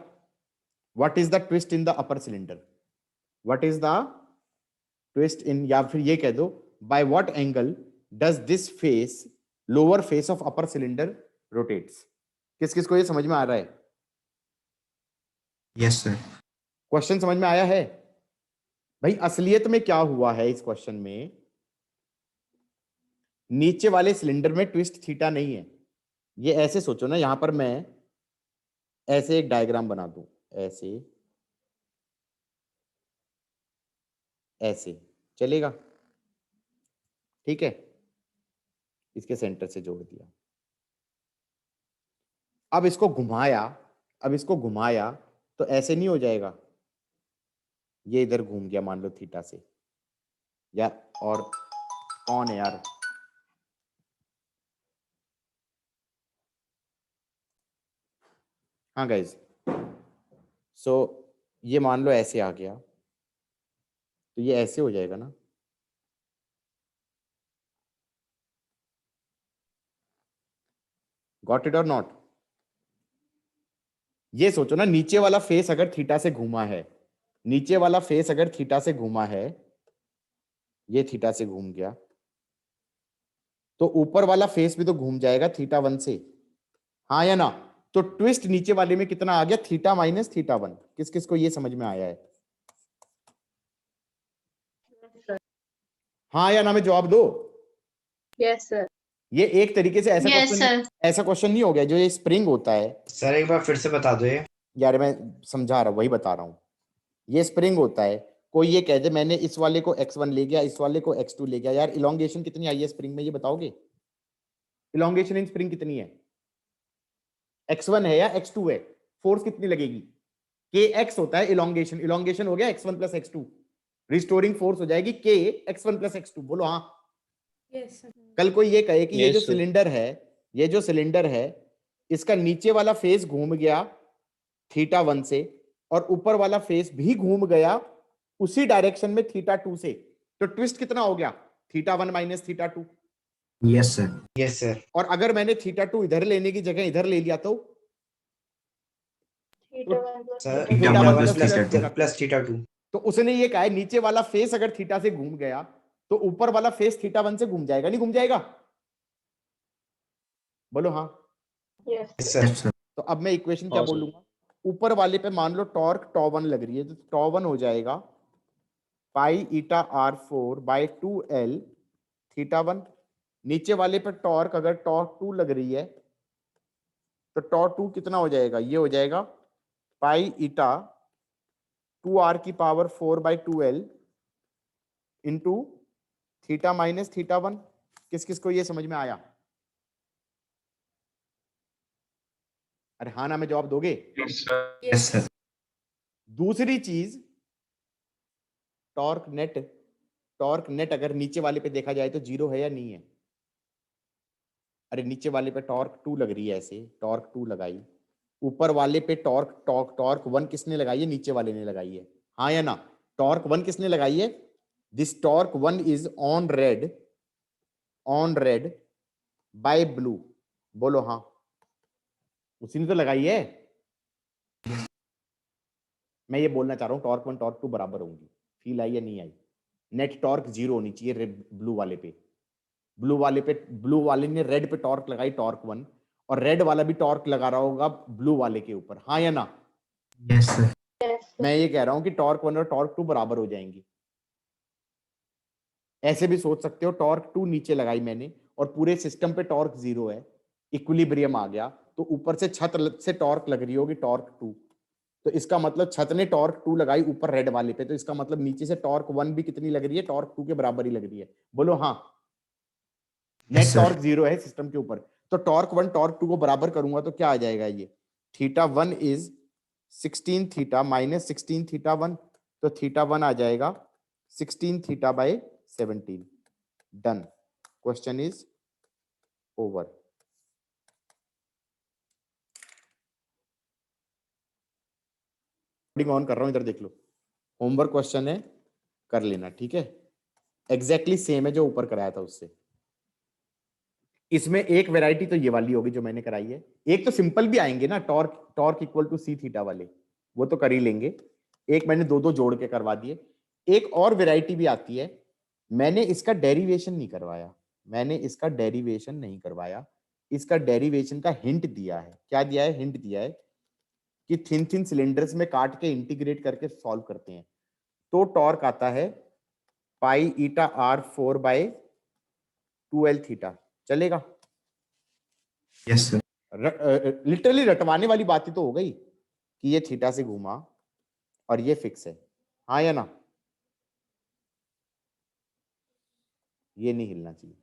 What is the twist in the upper cylinder? What is the twist in, या फिर ये कह दो, by what angle does this face, lower face of upper cylinder rotates? किस किस को ये समझ में आ रहा है? Yes, sir. क्वेश्चन समझ में आया है? भाई असलियत में क्या हुआ है इस क्वेश्चन में, नीचे वाले सिलेंडर में ट्विस्ट थीटा नहीं है। ये ऐसे सोचो ना, यहां पर मैं ऐसे एक डायग्राम बना दूं, ऐसे ऐसे, चलेगा? ठीक है, इसके सेंटर से जोड़ दिया, अब इसको घुमाया, अब इसको घुमाया तो ऐसे नहीं हो जाएगा, ये इधर घूम गया मान लो थीटा से, या और कौन है यार, हाँ गाइज, सो ये मान लो ऐसे आ गया, तो ये ऐसे हो जाएगा ना, गॉट इट और नॉट? ये सोचो ना, नीचे वाला फेस अगर थीटा से घूमा है, नीचे वाला फेस अगर थीटा से घूमा है, ये थीटा से घूम गया, तो ऊपर वाला फेस भी तो घूम जाएगा थीटा 1 से, हाँ या ना? तो ट्विस्ट नीचे वाले में कितना आ गया, थीटा माइनस थीटा 1। किस किस को ये समझ में आया है? हाँ या ना में जवाब दो। Yes sir. ये एक तरीके से ऐसा Yes, क्वेश्चन, sir. ऐसा क्वेश्चन नहीं हो गया जो ये स्प्रिंग होता है सर एक बार फिर से बता दो ये। यार, मैं समझा रहा हूँ, वही बता रहा हूँ। ये स्प्रिंग होता है, कोई ये कह दे मैंने इस वाले को x1 ले गया, इस वाले को x2 ले गया, यार इलोंगेशन कितनी आई है स्प्रिंग में, ये बताओगे? इलोंगेशन इन स्प्रिंग कितनी है? x1 है या x2 है? फोर्स कितनी लगेगी? kx होता है इलोंगेशन, इलोंगेशन हो गया x1 plus x2, restoring force हो जाएगी k x1 प्लस x2। बोलो हाँ। Yes sir. कल कोई ये कहे कि ये Yes, जो sir. सिलेंडर है, ये जो सिलेंडर है, इसका नीचे वाला फेस घूम गया थीटा 1 से और ऊपर वाला फेस भी घूम गया उसी डायरेक्शन में थीटा 2 से, तो ट्विस्ट कितना हो गया? Theta 1 minus theta 2। Yes sir. Yes sir. और अगर मैंने थीटा 2 इधर लेने की जगह इधर ले लिया तो theta 1 plus sir theta theta 1 1 plus plus theta theta 2। 2। Plus theta 2। तो उसने ये कहा है नीचे वाला फेस अगर थीटा से घूम गया तो ऊपर वाला फेस थीटा 1 से घूम जाएगा, नहीं घूम जाएगा? बोलो हाँ। Yes yes sir. Sir. Yes sir. तो अब मैं इक्वेशन क्या हाँ, sir. बोलूंगा? ऊपर वाले पे मान लो टॉर्क टॉ 1 लग रही है, तो टॉ 1 हो जाएगा पाई eta r4 bye 2l theta 1। नीचे वाले पे टॉर्क अगर टॉ 2 लग रही है तो टॉ 2 कितना हो जाएगा? ये हो जाएगा पाई ईटा 2r की power 4 by 2l into theta minus theta 1। किस किस को ये समझ में आया? अरे हाँ ना में जवाब दोगे? Yes, sir. Yes sir. दूसरी चीज टॉर्क नेट, टॉर्क नेट अगर नीचे वाले पे देखा जाए तो जीरो है या नहीं है? अरे नीचे वाले पे टॉर्क 2 लग रही है, ऐसे टॉर्क 2 लगाई, ऊपर वाले पे टॉर्क टॉर्क 1 किसने लगाई है? नीचे वाले ने लगाई है, हाँ या ना? टॉर्क 1 किसने लगाई है? This torque 1 is on red by blue. बोलो हाँ। उसी ने तो लगाई है। मैं ये बोलना चाह रहा हूँ टॉर्क 1 टॉर्क 2 बराबर होंगी, फील आई या नहीं आई? नेट टॉर्क जीरो होनी चाहिए ब्लू वाले पे, ब्लू वाले ने रेड पे टॉर्क लगाई टॉर्क 1, और रेड वाला भी टॉर्क लगा रहा होगा ब्लू वाले के ऊपर, हाँ या ना? Yes sir. मैं ये कह रहा हूं कि टॉर्क 1 और टॉर्क 2 बराबर हो जाएंगी। ऐसे भी सोच सकते हो टॉर्क 2 नीचे लगाई मैंने और पूरे सिस्टम पे टॉर्क जीरो है, इक्विलिब्रियम आ गया, तो ऊपर से छत से टॉर्क लग रही होगी टॉर्क 2, तो इसका मतलब छत ने टॉर्क 2 लगाई ऊपर रेड वाले पे, तो इसका मतलब नीचे से टॉर्क 1 भी कितनी लग रही है? टॉर्क 2 के बराबर ही लग रही है। बोलो हाँ। Net sir. टॉर्क जीरो है सिस्टम के ऊपर, तो टॉर्क 1 टॉर्क 2 को बराबर करूंगा तो क्या आ जाएगा? ये theta 1 is 16 theta minus 16 theta 1, तो थीटा 1 आ जाएगा 16 theta by 17। Done, question is over. On कर रहा हूं, इधर देख लो, होमवर्क क्वेश्चन है, कर लेना, ठीक है? एग्जैक्टली सेम है जो ऊपर कराया था उससे। इसमें एक वैरायटी तो ये वाली होगी जो मैंने कराई है, एक तो सिंपल भी आएंगे ना, torque equal to C theta वाले, वो तो कर ही लेंगे। एक मैंने दो दो जोड़ के करवा दिए। एक और वैरायटी भी आती है, मैंने इसका डेरिवेशन नहीं करवाया, इसका डेरिवेशन का हिंट दिया है। क्या दिया है? हिंट दिया है कि थिन थिन सिलेंडर्स में काट के इंटीग्रेट करके सॉल्व करते हैं, तो टॉर्क आता है पाई eta r4 bye 2l theta. चलेगा? Yes sir. लिटरली रटवाने वाली बातें तो हो गई कि ये थीटा से घूमा और ये फिक्स है, हाँ या ना? ये नहीं हिलना चाहिए,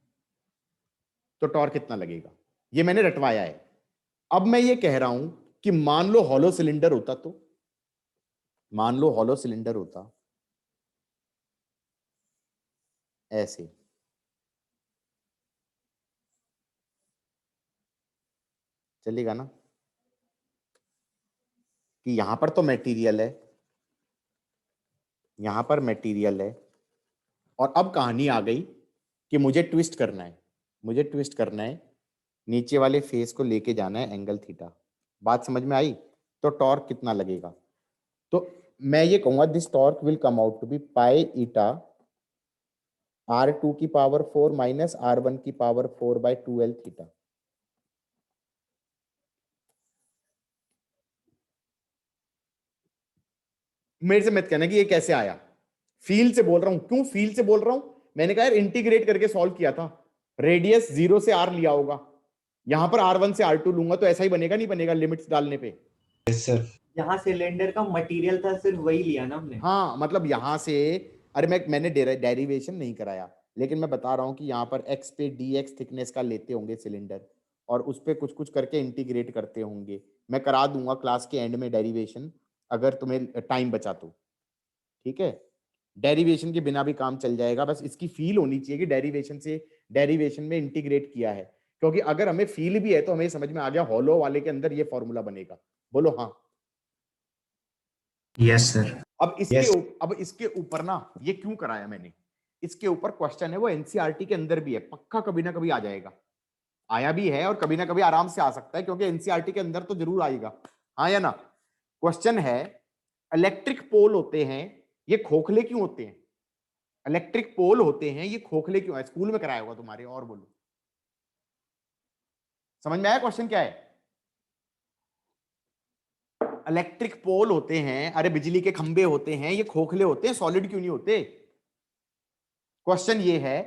तो टॉर्क कितना लगेगा? ये मैंने रटवाया है। अब मैं ये कह रहा हूं कि मान लो हॉलो सिलेंडर होता, तो मान लो हॉलो सिलेंडर होता ऐसे, चलेगा ना? कि यहां पर तो मटेरियल है, यहां पर मटेरियल है, और अब कहानी आ गई कि मुझे ट्विस्ट करना है, नीचे वाले फेस को लेके जाना है एंगल थीटा। बात समझ में आई? तो टॉर्क कितना लगेगा? तो मैं ये कहूंगा this torque will come out to be pi eta R2 की पावर 4 माइनस R1 की पावर 4 बाय 2L थीटा। मेरे से मत कहना कि ये कैसे आया, फील से बोल रहा हूं। क्यों फील से बोल रहा हूं? मैंने कहा यार इंटीग्रेट करके सॉल्व किया था, रेडियस 0 से R लिया होगा, यहां पर R1 से R2 लूंगा तो ऐसा ही बनेगा, नहीं बनेगा लिमिट्स डालने पे? Yes sir. जहाँ सिलेंडर का मटेरियल था सिर्फ वही लिया ना हमने। हाँ मतलब यहां से, अरे मैंने डेरिवेशन नहीं कराया, लेकिन मैं बता रहा हूं कि यहाँ पर x पे dx थिकनेस का लेते होंगे सिलेंडर, और उस पे कुछ कुछ करके इंटीग्रेट करते होंगे। मैं करा दूंगा क्लास के एंड में डेरिवेशन, अगर तुम्हें टाइम बचा तो। ठीक है, डेरिवेशन के बिना भी काम चल जाएगा, बस इसकी फील होनी चाहिए कि डेरिवेशन में इंटीग्रेट किया है, क्योंकि अगर हमें फील भी है तो हमें समझ में आ गया हॉलो वाले के अंदर ये फॉर्मूला बनेगा। बोलो हाँ। Yes, sir. अब Yes. इसके ऊपर ना, ये क्यों कराया मैंने, इसके ऊपर क्वेश्चन है वो एनसीईआरटी के अंदर भी है, पक्का कभी ना कभी आ जाएगा, आया भी है और कभी ना कभी आराम से आ सकता है, क्योंकि एनसीईआरटी के अंदर तो जरूर आएगा। हाँ या ना? क्वेश्चन है, इलेक्ट्रिक पोल होते हैं ये खोखले क्यों होते हैं? इलेक्ट्रिक पोल होते हैं ये खोखले क्यों है? स्कूल में कराया होगा तुम्हारे, और बोलो समझ में आया क्वेश्चन क्या है? इलेक्ट्रिक पोल होते हैं, अरे बिजली के खंबे होते हैं, ये खोखले होते हैं, सॉलिड क्यों नहीं होते? क्वेश्चन ये है,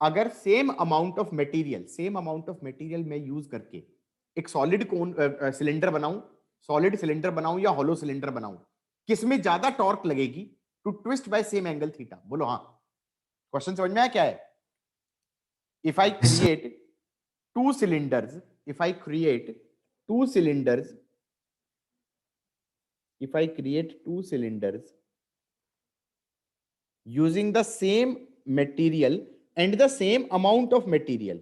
अगर सेम अमाउंट ऑफ मटेरियल मैं यूज करके एक सॉलिड सिलेंडर बनाऊं या हॉलो सिलेंडर बनाऊं, किसमें ज्यादा टॉर्क लगेगी to twist by same angle theta? बोलो हाँ। क्वेश्चन समझ में आया क्या है? If I create two cylinders using the same material and the same amount of material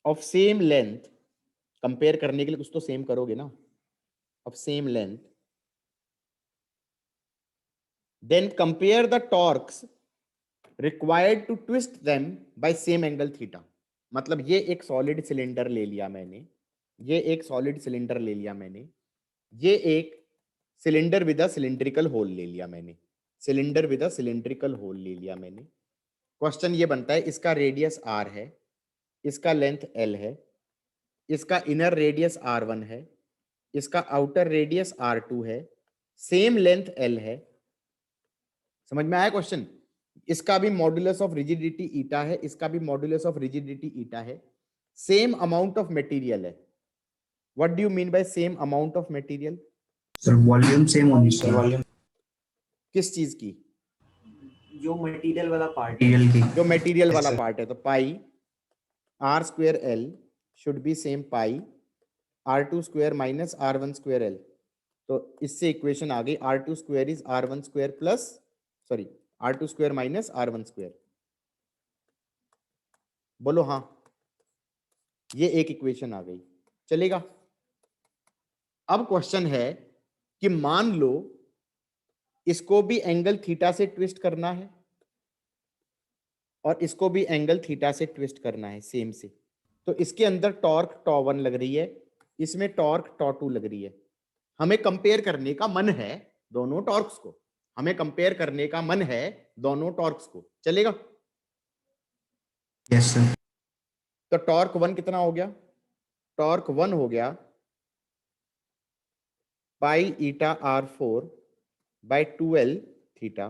of same length, compare करने के लिए कुछ तो सेम करोगे ना, of same length, then compare the torques required to twist them by same angle theta। मतलब ये एक सॉलिड सिलेंडर ले लिया मैंने, ये एक cylinder with a cylindrical hole ले लिया मैंने, क्वेश्चन ये बनता है, इसका रेडियस r है, इसका लेंथ l है, इसका इनर रेडियस r1 है, इसका आउटर रेडियस r2 है, सेम लेंथ l है। समझ में आया क्वेश्चन? इसका भी मॉड्यूलस ऑफ रिजिडिटी ईटा है, इसका भी मॉड्यूलस ऑफ रिजिडिटी ईटा है, सेम अमाउंट ऑफ मटेरियल है। What do you mean by same amount of material? Sir, volume same होनी सर चाहिए। वॉल्यूम किस चीज की? जो मटेरियल वाला पार्ट Material की। जो मटेरियल Yes, वाला sir. पार्ट है, तो पाई r square l should be same pi r2 square minus r1 square l। तो इससे इक्वेशन आ गई, r2 square is r1 square plus, sorry, r2 square minus r1 square. बोलो हाँ, ये एक इक्वेशन आ गई, चलेगा? अब क्वेश्चन है कि मान लो इसको भी एंगल थीटा से ट्विस्ट करना है और इसको भी एंगल थीटा से ट्विस्ट करना है सेम से, तो इसके अंदर टॉर्क टॉ1 लग रही है, इसमें टॉर्क टॉ2 लग रही है। हमें कंपेयर करने का मन है दोनों टॉर्क्स को, चलेगा? Yes, sir. तो टॉर्क 1 कितना हो गया? टॉर्क 1 हो गया पाई eta r4 bye 2l theta,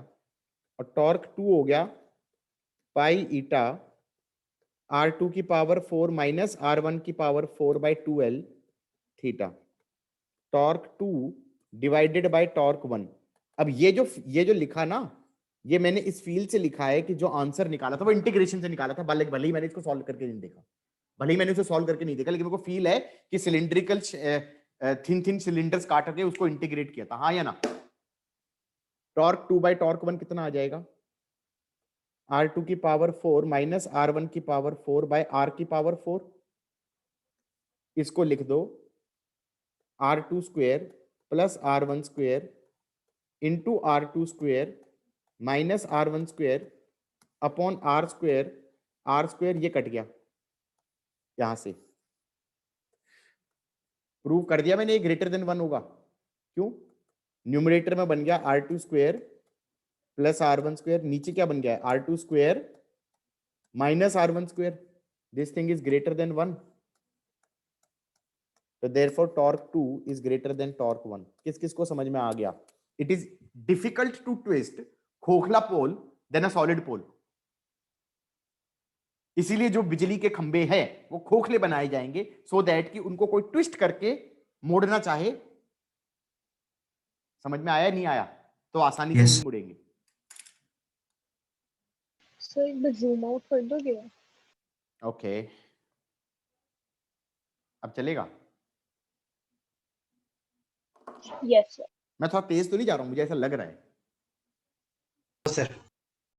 और टॉर्क 2 हो गया पाई ईटा r2 की पावर 4 माइनस r1 की power 4 by 2l theta, torque 2 divided by torque 1। अब ये जो लिखा ना, ये मैंने इस फील्ड से लिखा है कि जो आंसर निकाला था वो इंटीग्रेशन से निकाला था, भले ही मैंने इसको सॉल्व करके नहीं देखा, लेकिन मेरे को फील है कि सिलिंड्रिकल थिन सिलिंडर्स काट के उसको इंटीग्रेट किया था। हाँ या ना? टॉर्क 2 बाय टॉर्क 1 कितना आ जाएगा? r2 की पावर 4 माइनस r1 की पावर 4 बाय r की पावर 4। इसको लिख दो r2 square plus r1 square into r2 square minus r1 square upon r square ये कट गया यहां से। प्रूव कर दिया मैंने, ये ग्रेटर देन 1 होगा। क्यों? न्यूमरेटर में बन गया r2 square plus r1 square, नीचे क्या बन गया है r2 square minus r1 square, this thing is greater than 1, तो therefore torque 2 is greater than torque 1। किस किस को समझ में आ गया? It is difficult to twist खोखला पोल देन अ सॉलिड पोल, इसीलिए जो बिजली के खंबे हैं वो खोखले बनाए जाएंगे सो दैट कि उनको कोई ट्विस्ट करके मोड़ना चाहे, समझ में आया नहीं आया, तो आसानी से Yes. नहीं मुड़ेंगे। सर एक बार जूम आउट कर दोगे? ओके अब चलेगा? Yes sir. मैं थोड़ा तेज तो नहीं जा रहा हूं, मुझे ऐसा लग रहा है। सर